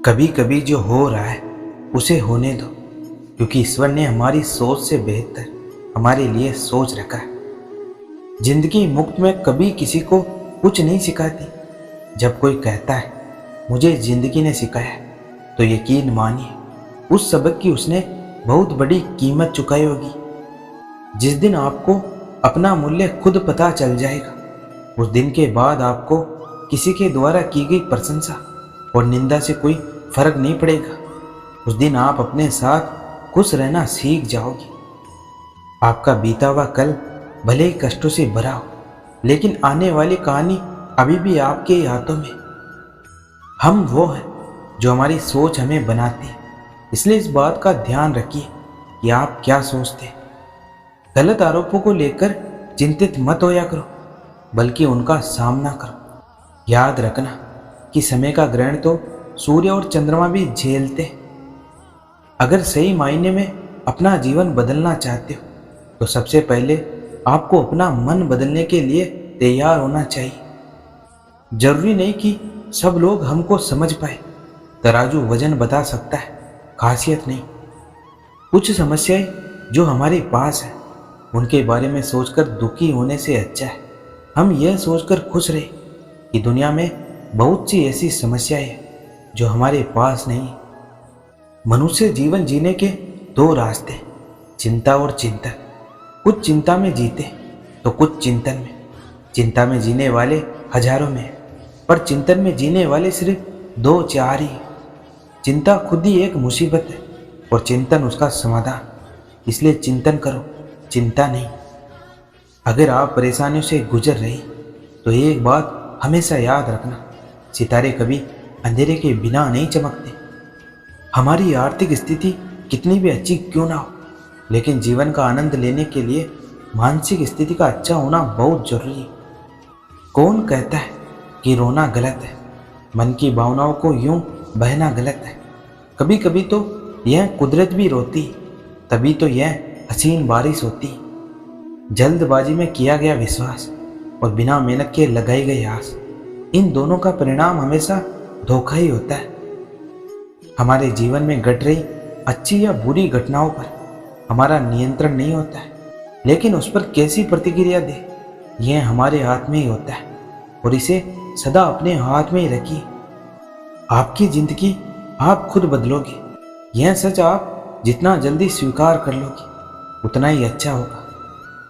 कभी कभी जो हो रहा है उसे होने दो, क्योंकि ईश्वर ने हमारी सोच से बेहतर हमारे लिए सोच रखा है। जिंदगी मुफ्त में कभी किसी को कुछ नहीं सिखाती। जब कोई कहता है मुझे जिंदगी ने सिखाया है, तो यकीन मानिए उस सबक की उसने बहुत बड़ी कीमत चुकाई होगी। जिस दिन आपको अपना मूल्य खुद पता चल जाएगा, उस दिन के बाद आपको किसी के द्वारा की गई प्रशंसा और निंदा से कोई फर्क नहीं पड़ेगा। उस दिन आप अपने साथ खुश रहना सीख जाओगे। आपका बीता हुआ कल भले ही कष्टों से भरा हो, लेकिन आने वाली कहानी अभी भी आपके हाथों में। हम वो हैं जो हमारी सोच हमें बनाती है, इसलिए इस बात का ध्यान रखिए कि आप क्या सोचते हैं। गलत आरोपों को लेकर चिंतित मत होया करो, बल्कि उनका सामना करो। याद रखना कि समय का ग्रहण तो सूर्य और चंद्रमा भी झेलते हैं। अगर सही मायने में अपना जीवन बदलना चाहते हो, तो सबसे पहले आपको अपना मन बदलने के लिए तैयार होना चाहिए। जरूरी नहीं कि सब लोग हमको समझ पाए। तराजू वजन बता सकता है, खासियत नहीं। कुछ समस्याएं जो हमारे पास है, उनके बारे में सोचकर दुखी होने से अच्छा है हम यह सोचकर खुश रहे कि दुनिया में बहुत सी ऐसी समस्याएं हैं जो हमारे पास नहीं है। मनुष्य जीवन जीने के दो रास्ते, चिंता और चिंतन। कुछ चिंता में जीते तो कुछ चिंतन में। चिंता में जीने वाले हजारों में हैं, पर चिंतन में जीने वाले सिर्फ 2-4 ही। चिंता खुद ही एक मुसीबत है और चिंतन उसका समाधान। इसलिए चिंतन करो, चिंता नहीं। अगर आप परेशानियों से गुजर रही तो एक बात हमेशा याद रखना, सितारे कभी अंधेरे के बिना नहीं चमकते। हमारी आर्थिक स्थिति कितनी भी अच्छी क्यों ना हो, लेकिन जीवन का आनंद लेने के लिए मानसिक स्थिति का अच्छा होना बहुत जरूरी है। कौन कहता है कि रोना गलत है? मन की भावनाओं को यूं बहना गलत है। कभी कभी तो यह कुदरत भी रोती, तभी तो यह हसीन बारिश होती। जल्दबाजी में किया गया विश्वास और बिना मेहनत के लगाई गई आस, इन दोनों का परिणाम हमेशा धोखा ही होता है। हमारे जीवन में घट रही अच्छी या बुरी घटनाओं पर हमारा नियंत्रण नहीं होता है, लेकिन उस पर कैसी प्रतिक्रिया दे यह हमारे हाथ में ही होता है। और इसे सदा अपने हाथ में ही रखिए। आपकी जिंदगी आप खुद बदलोगे। यह सच आप जितना जल्दी स्वीकार कर लोगे उतना ही अच्छा होगा,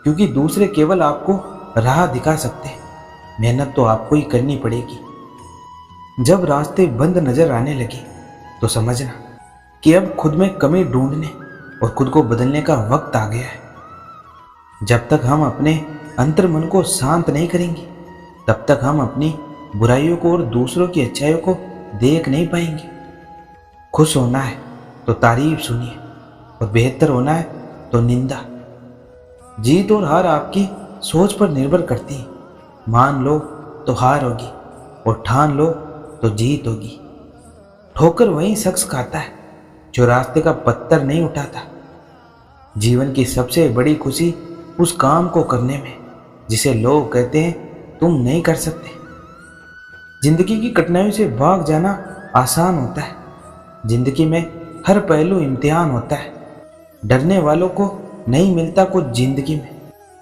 क्योंकि दूसरे केवल आपको राह दिखा सकते हैं, मेहनत तो आपको ही करनी पड़ेगी। जब रास्ते बंद नजर आने लगे तो समझना कि अब खुद में कमी ढूंढने और खुद को बदलने का वक्त आ गया है। जब तक हम अपने अंतर्मन को शांत नहीं करेंगे, तब तक हम अपनी बुराइयों को और दूसरों की अच्छाइयों को देख नहीं पाएंगे। खुश होना है तो तारीफ सुनिए, और बेहतर होना है तो निंदा। जीत और हार आपकी सोच पर निर्भर करती है। मान लो तो हार होगी, और ठान लो तो जीत होगी। ठोकर वही शख्स खाता है जो रास्ते का पत्थर नहीं उठाता। जीवन की सबसे बड़ी खुशी उस काम को करने में जिसे लोग कहते हैं तुम नहीं कर सकते। जिंदगी की कठिनाइयों से भाग जाना आसान होता है। जिंदगी में हर पहलू इम्तिहान होता है। डरने वालों को नहीं मिलता कुछ जिंदगी में,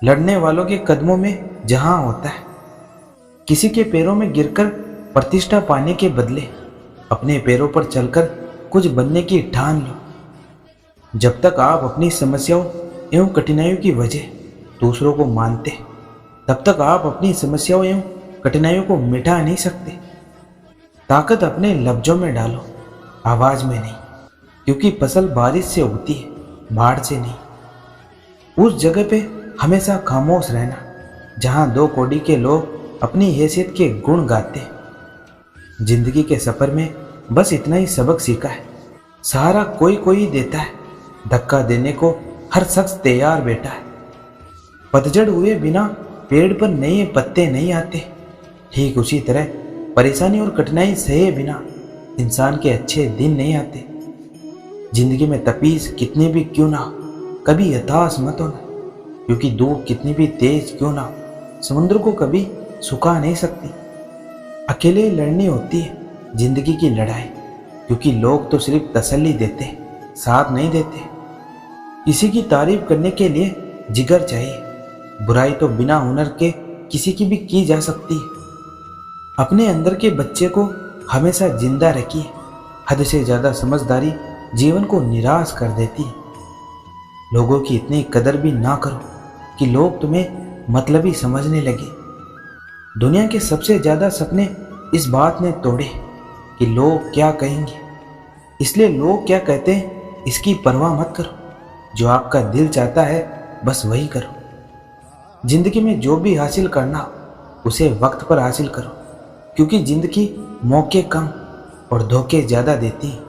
लड़ने वालों के कदमों में जहां होता है। किसी के पैरों में गिरकर प्रतिष्ठा पाने के बदले अपने पैरों पर चलकर कुछ बनने की ठान लो। जब तक आप अपनी समस्याओं एवं कठिनाइयों की वजह दूसरों को मानते, तब तक आप अपनी समस्याओं एवं कठिनाइयों को मिटा नहीं सकते। ताकत अपने लफ्जों में डालो, आवाज में नहीं, क्योंकि फसल बारिश से उगती है, बाढ़ से नहीं। उस जगह पे हमेशा खामोश रहना जहां 2 कौड़ी के लोग अपनी हैसियत के गुण गाते हैं। जिंदगी के सफर में बस इतना ही सबक सीखा है, सहारा कोई कोई देता है, धक्का देने को हर शख्स तैयार बैठा है। पतझड़ हुए बिना पेड़ पर नए पत्ते नहीं आते। ठीक उसी तरह परेशानी और कठिनाई सहे बिना इंसान के अच्छे दिन नहीं आते। जिंदगी में तपीस कितनी भी क्यों ना हो, कभी हताश मत होना, क्योंकि धूप कितनी भी तेज क्यों ना हो, समुद्र को कभी सुखा नहीं सकती। अकेले लड़नी होती है जिंदगी की लड़ाई, क्योंकि लोग तो सिर्फ तसल्ली देते, साथ नहीं देते। किसी की तारीफ करने के लिए जिगर चाहिए। बुराई तो बिना हुनर के किसी की भी की जा सकती है। अपने अंदर के बच्चे को हमेशा जिंदा रखिए। हद से ज्यादा समझदारी जीवन को निराश कर देती है। लोगों की इतनी कदर भी ना करो कि लोग तुम्हें मतलबी समझने लगे। दुनिया के सबसे ज्यादा सपने इस बात ने तोड़े कि लोग क्या कहेंगे। इसलिए लोग क्या कहते हैं इसकी परवाह मत करो। जो आपका दिल चाहता है बस वही करो। जिंदगी में जो भी हासिल करना हो उसे वक्त पर हासिल करो, क्योंकि जिंदगी मौके कम और धोखे ज्यादा देती है।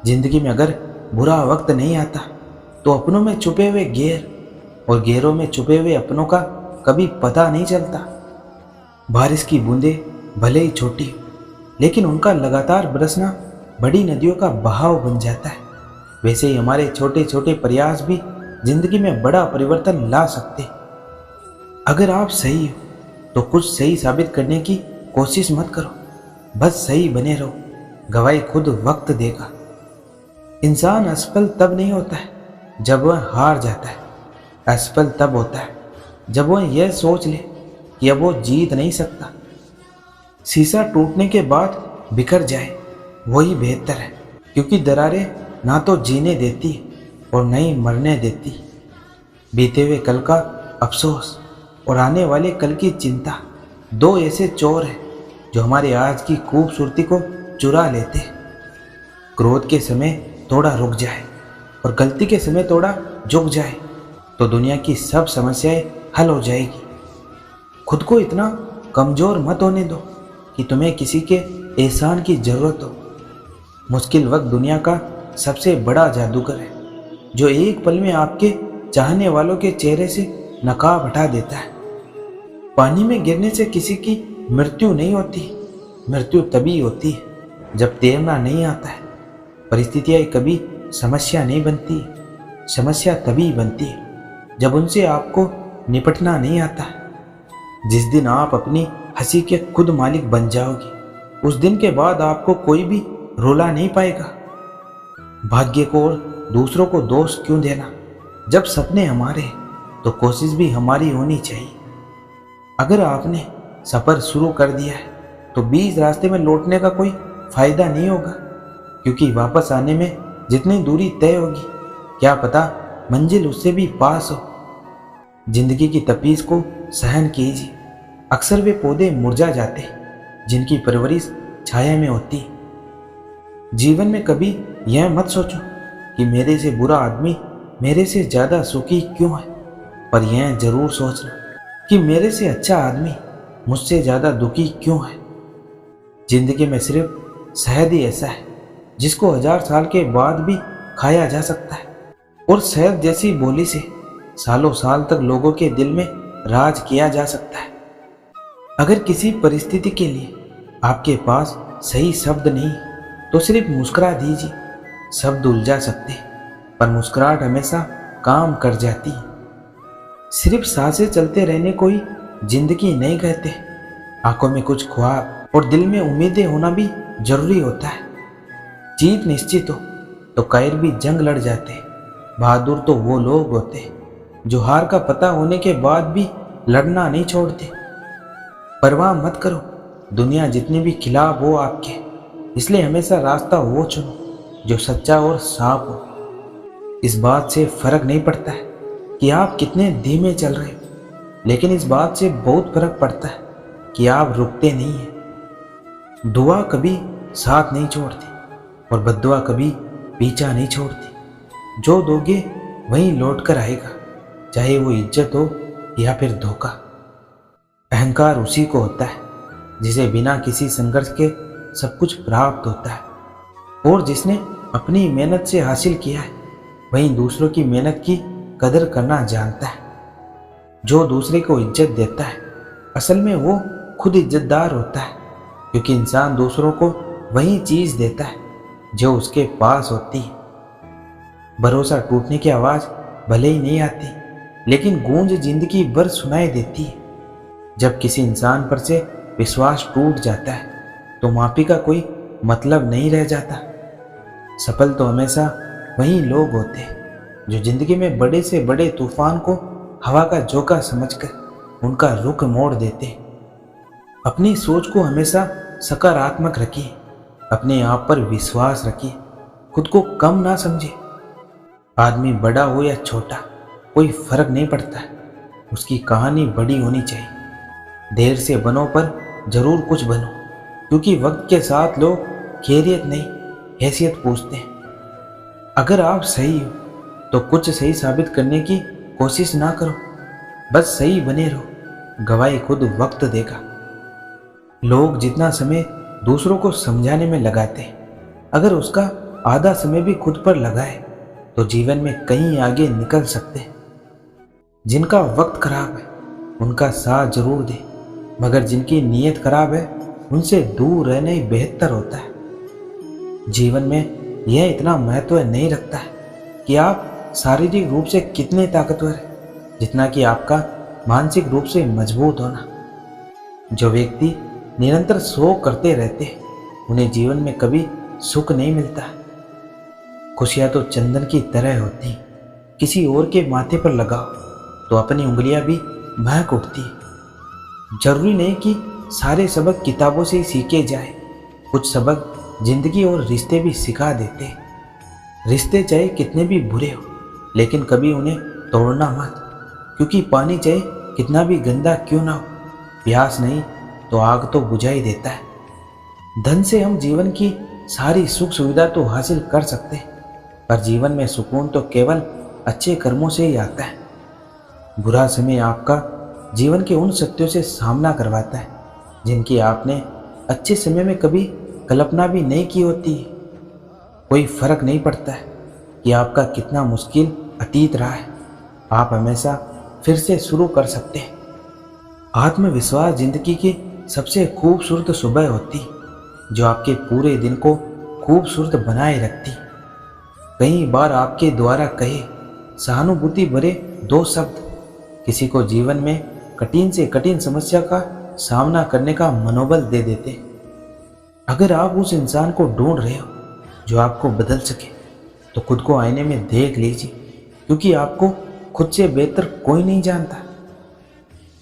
जिंदगी में अगर बुरा वक्त नहीं आता तो अपनों में छुपे हुए गैर और गैरों में छुपे हुए अपनों का कभी पता नहीं चलता। बारिश की बूंदें भले ही छोटी हो, लेकिन उनका लगातार बरसना बड़ी नदियों का बहाव बन जाता है। वैसे ही हमारे छोटे छोटे प्रयास भी जिंदगी में बड़ा परिवर्तन ला सकते। अगर आप सही हो तो कुछ सही साबित करने की कोशिश मत करो, बस सही बने रहो। गवाही खुद वक्त देगा। इंसान असफल तब नहीं होता है जब वह हार जाता है। असफल तब होता है जब वह यह सोच ले कि अब वो जीत नहीं सकता। शीशा टूटने के बाद बिखर जाए वही बेहतर है, क्योंकि दरारें ना तो जीने देती और न ही मरने देती। बीते हुए कल का अफसोस और आने वाले कल की चिंता दो ऐसे चोर हैं जो हमारे आज की खूबसूरती को चुरा लेते हैं। क्रोध के समय थोड़ा रुक जाए और गलती के समय थोड़ा झुक जाए तो दुनिया की सब समस्याएं हल हो जाएगी। खुद को इतना कमजोर मत होने दो कि तुम्हें किसी के एहसान की जरूरत हो। मुश्किल वक्त दुनिया का सबसे बड़ा जादूगर है, जो एक पल में आपके चाहने वालों के चेहरे से नकाब हटा देता है। पानी में गिरने से किसी की मृत्यु नहीं होती। मृत्यु तभी होती है जब तैरना नहीं आता है। परिस्थितियां कभी समस्या नहीं बनती। समस्या तभी बनती है जब उनसे आपको निपटना नहीं आता। जिस दिन आप अपनी हंसी के खुद मालिक बन जाओगे, उस दिन के बाद आपको कोई भी रुला नहीं पाएगा। भाग्य को और दूसरों को दोष क्यों देना? जब सपने हमारे तो कोशिश भी हमारी होनी चाहिए। अगर आपने सफर शुरू कर दिया है तो बीच रास्ते में लौटने का कोई फायदा नहीं होगा, क्योंकि वापस आने में जितनी दूरी तय होगी क्या पता मंजिल उससे भी पास हो। जिंदगी की तपीस को सहन कीजिए। अक्सर वे पौधे मुरझा जाते जिनकी परवरिश छाया में होती। जीवन में कभी यह मत सोचो कि मेरे से बुरा आदमी मेरे से ज्यादा सुखी क्यों है, पर यह जरूर सोचना कि मेरे से अच्छा आदमी मुझसे ज्यादा दुखी क्यों है। जिंदगी में सिर्फ शहद ही ऐसा है जिसको 1000 साल के बाद भी खाया जा सकता है, और शहद जैसी बोली से सालों साल तक लोगों के दिल में राज किया जा सकता है। अगर किसी परिस्थिति के लिए आपके पास सही शब्द नहीं तो सिर्फ मुस्कुरा दीजिए। शब्द उलझा सकते पर मुस्कुराहट हमेशा काम कर जाती है। सिर्फ सांसें चलते रहने को ही जिंदगी नहीं कहते। आंखों में कुछ ख्वाब और दिल में उम्मीदें होना भी जरूरी होता है। जीत निश्चित हो तो कायर भी जंग लड़ जाते। बहादुर तो वो लोग होते जो हार का पता होने के बाद भी लड़ना नहीं छोड़ते। परवाह मत करो दुनिया जितनी भी खिलाफ हो आपके, इसलिए हमेशा रास्ता वो चुनो जो सच्चा और साफ हो। इस बात से फर्क नहीं पड़ता है कि आप कितने धीमे चल रहे हो, लेकिन इस बात से बहुत फर्क पड़ता है कि आप रुकते नहीं हैं। दुआ कभी साथ नहीं छोड़ती और बद्दुआ कभी पीछा नहीं छोड़ती। जो दोगे वहीं लौट कर आएगा, चाहे वो इज्जत हो या फिर धोखा। अहंकार उसी को होता है जिसे बिना किसी संघर्ष के सब कुछ प्राप्त होता है, और जिसने अपनी मेहनत से हासिल किया है वहीं दूसरों की मेहनत की कदर करना जानता है। जो दूसरे को इज्जत देता है असल में वो खुद इज्जतदार होता है, क्योंकि इंसान दूसरों को वही चीज देता है जो उसके पास होती है। भरोसा टूटने की आवाज भले ही नहीं आती, लेकिन गूंज जिंदगी भर सुनाई देती है। जब किसी इंसान पर से विश्वास टूट जाता है तो माफी का कोई मतलब नहीं रह जाता। सफल तो हमेशा वही लोग होते हैं जो जिंदगी में बड़े से बड़े तूफान को हवा का झोंका समझकर उनका रुख मोड़ देते। अपनी सोच को हमेशा सकारात्मक रखिए, अपने आप पर विश्वास रखिए, खुद को कम ना समझे। आदमी बड़ा हो या छोटा कोई फर्क नहीं पड़ता, उसकी कहानी बड़ी होनी चाहिए। देर से बनो पर जरूर कुछ बनो, क्योंकि वक्त के साथ लोग खैरियत नहीं हैसियत पूछते हैं। अगर आप सही हो तो कुछ सही साबित करने की कोशिश ना करो, बस सही बने रहो, गवाही खुद वक्त देगा। लोग जितना समय दूसरों को समझाने में लगाते हैं, अगर उसका आधा समय भी खुद पर लगाए तो जीवन में कहीं आगे निकल सकते हैं। जिनका वक्त खराब है उनका साथ जरूर दे, मगर जिनकी नीयत खराब है उनसे दूर रहना ही बेहतर होता है। जीवन में यह इतना महत्व नहीं रखता है कि आप शारीरिक रूप से कितने ताकतवर हैं, जितना कि आपका मानसिक रूप से मजबूत होना। जो व्यक्ति निरंतर शोक करते रहते हैं उन्हें जीवन में कभी सुख नहीं मिलता। खुशियां तो चंदन की तरह होती, किसी और के माथे पर लगाओ तो अपनी उंगलियां भी महक उठती। जरूरी नहीं कि सारे सबक किताबों से ही सीखे जाए, कुछ सबक जिंदगी और रिश्ते भी सिखा देते। रिश्ते चाहे कितने भी बुरे हो, लेकिन कभी उन्हें तोड़ना मत, क्योंकि पानी चाहे कितना भी गंदा क्यों ना हो, प्यास नहीं तो आग तो बुझा ही देता है। धन से हम जीवन की सारी सुख सुविधा तो हासिल कर सकते हैं, पर जीवन में सुकून तो केवल अच्छे कर्मों से ही आता है। बुरा समय आपका जीवन के उन सत्यों से सामना करवाता है जिनकी आपने अच्छे समय में कभी कल्पना भी नहीं की होती। कोई फर्क नहीं पड़ता है कि आपका कितना मुश्किल अतीत रहा है, आप हमेशा फिर से शुरू कर सकते हैं। आत्मविश्वास जिंदगी की सबसे खूबसूरत सुबह होती, जो आपके पूरे दिन को खूबसूरत बनाए रखती। कई बार आपके द्वारा कहे सहानुभूति भरे दो शब्द किसी को जीवन में कठिन से कठिन समस्या का सामना करने का मनोबल दे देते। अगर आप उस इंसान को ढूंढ रहे हो जो आपको बदल सके, तो खुद को आईने में देख लीजिए, क्योंकि आपको खुद से बेहतर कोई नहीं जानता।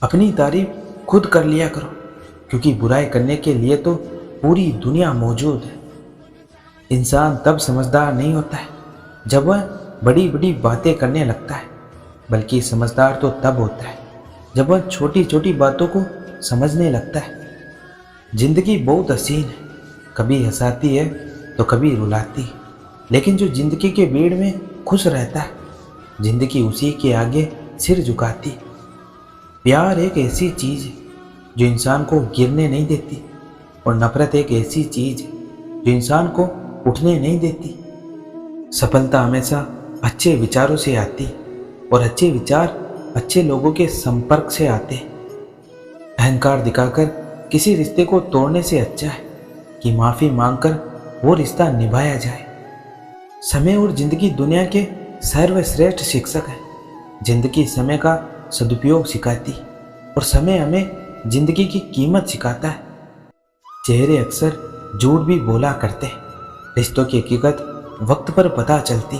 अपनी तारीफ खुद कर लिया करो, क्योंकि बुराई करने के लिए तो पूरी दुनिया मौजूद है। इंसान तब समझदार नहीं होता है जब वह बड़ी बड़ी बातें करने लगता है, बल्कि समझदार तो तब होता है जब वह छोटी छोटी बातों को समझने लगता है। जिंदगी बहुत हसीन है, कभी हंसाती है तो कभी रुलाती है, लेकिन जो जिंदगी के भीड़ में खुश रहता है, जिंदगी उसी के आगे सिर झुकाती। प्यार एक ऐसी चीज़ है जो इंसान को गिरने नहीं देती, और नफरत एक ऐसी चीज़ है जो इंसान को उठने नहीं देती। सफलता हमेशा अच्छे विचारों से आती, और अच्छे विचार अच्छे लोगों के संपर्क से आते। अहंकार दिखाकर किसी रिश्ते को तोड़ने से अच्छा है कि माफ़ी मांगकर वो रिश्ता निभाया जाए। समय और जिंदगी दुनिया के सर्वश्रेष्ठ शिक्षक है। जिंदगी समय का सदुपयोग सिखाती, और समय हमें जिंदगी की कीमत सिखाता है। चेहरे अक्सर झूठ भी बोला करते हैं, रिश्तों की हकीकत वक्त पर पता चलती।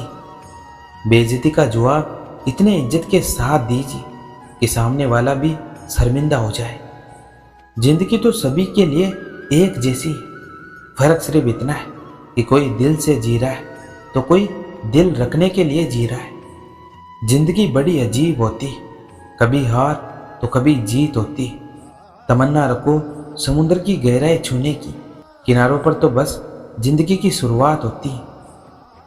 बेइज्जती का जवाब इतने इज्जत के साथ दीजिए कि सामने वाला भी शर्मिंदा हो जाए। जिंदगी तो सभी के लिए एक जैसी है, फर्क सिर्फ इतना है कि कोई दिल से जी रहा है तो कोई दिल रखने के लिए जी रहा है। जिंदगी बड़ी अजीब होती, कभी हार तो कभी जीत होती। तमन्ना रखो समुद्र की गहराई छूने की, किनारों पर तो बस जिंदगी की शुरुआत होती।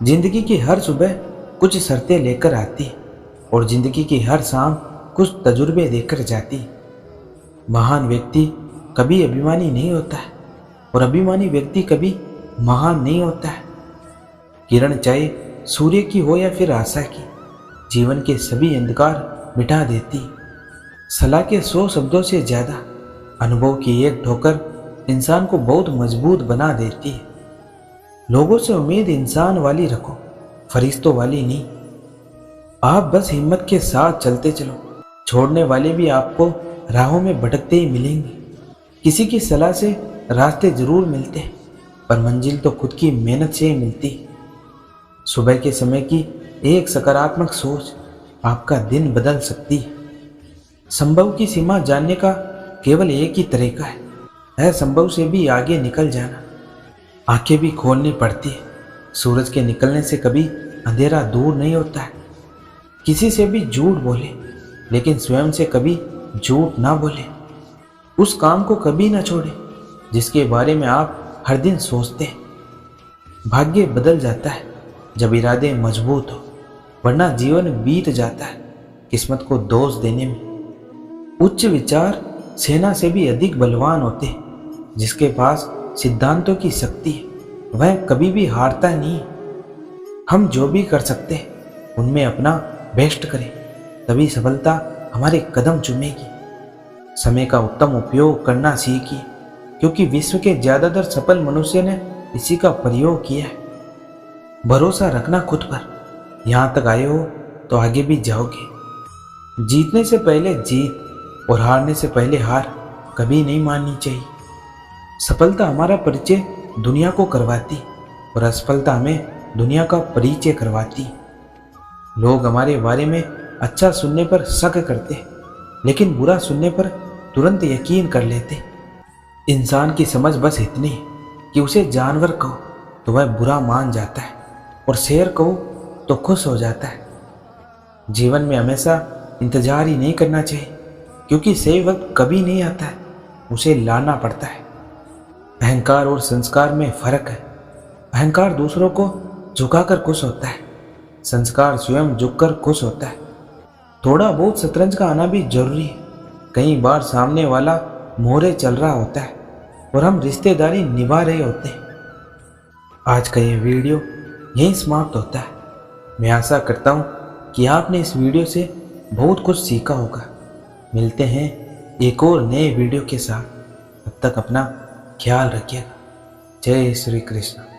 जिंदगी की हर सुबह कुछ शर्तें लेकर आती, और जिंदगी की हर शाम कुछ तजुर्बे देकर जाती। महान व्यक्ति कभी अभिमानी नहीं होता है, और अभिमानी व्यक्ति कभी महान नहीं होता है। किरण चाहे सूर्य की हो या फिर आशा की, जीवन के सभी अंधकार मिटा देती। सलाह के 100 शब्दों से ज़्यादा अनुभव की एक ठोकर इंसान को बहुत मजबूत बना देती है। लोगों से उम्मीद इंसान वाली रखो, फरिश्तों वाली नहीं। आप बस हिम्मत के साथ चलते चलो, छोड़ने वाले भी आपको राहों में भटकते ही मिलेंगे। किसी की सलाह से रास्ते जरूर मिलते हैं, पर मंजिल तो खुद की मेहनत से ही मिलती। सुबह के समय की एक सकारात्मक सोच आपका दिन बदल सकती है। संभव की सीमा जानने का केवल एक ही तरीका है, असंभव से भी आगे निकल जाना। आंखें भी खोलनी पड़ती है। सूरज के निकलने से कभी अंधेरा दूर नहीं होता है। किसी से भी झूठ बोले, लेकिन स्वयं से कभी झूठ ना बोले। उस काम को कभी ना छोड़े जिसके बारे में आप हर दिन सोचते हैं। भाग्य बदल जाता है जब इरादे मजबूत हो, वरना जीवन बीत जाता है किस्मत को दोष देने में। उच्च विचार सेना से भी अधिक बलवान होते हैं। जिसके पास सिद्धांतों की शक्ति है वह कभी भी हारता नहीं। हम जो भी कर सकते हैं उनमें अपना बेस्ट करें, तभी सफलता हमारे कदम चूमेगी। समय का उत्तम उपयोग करना सीखिए, क्योंकि विश्व के ज्यादातर सफल मनुष्य ने इसी का प्रयोग किया है। भरोसा रखना खुद पर। यहाँ तक आए हो तो आगे भी जाओगे। जीतने से पहले जीत और हारने से पहले हार कभी नहीं माननी चाहिए। सफलता हमारा परिचय दुनिया को करवाती और असफलता हमें दुनिया का परिचय करवाती। लोग हमारे बारे में अच्छा सुनने पर शक करते, लेकिन बुरा सुनने पर तुरंत यकीन कर लेते। इंसान की समझ बस इतनी है कि उसे जानवर कहो तो वह बुरा मान जाता है और शेर कहो तो खुश हो जाता है। जीवन में हमेशा इंतजार ही नहीं करना चाहिए, क्योंकि सही वक्त कभी नहीं आता है, उसे लाना पड़ता है। अहंकार और संस्कार में फर्क है। अहंकार दूसरों को झुकाकर खुश होता है, संस्कार स्वयं झुककर खुश होता है। थोड़ा बहुत शतरंज का आना भी जरूरी है। कई बार सामने वाला मोहरे चल रहा होता है और हम रिश्तेदारी निभा रहे होते हैं। आज का ये वीडियो यहीं समाप्त होता है। मैं आशा करता हूँ कि आपने इस वीडियो से बहुत कुछ सीखा होगा। मिलते हैं एक और नए वीडियो के साथ। तब तक अपना ख्याल रखिएगा। जय श्री कृष्ण।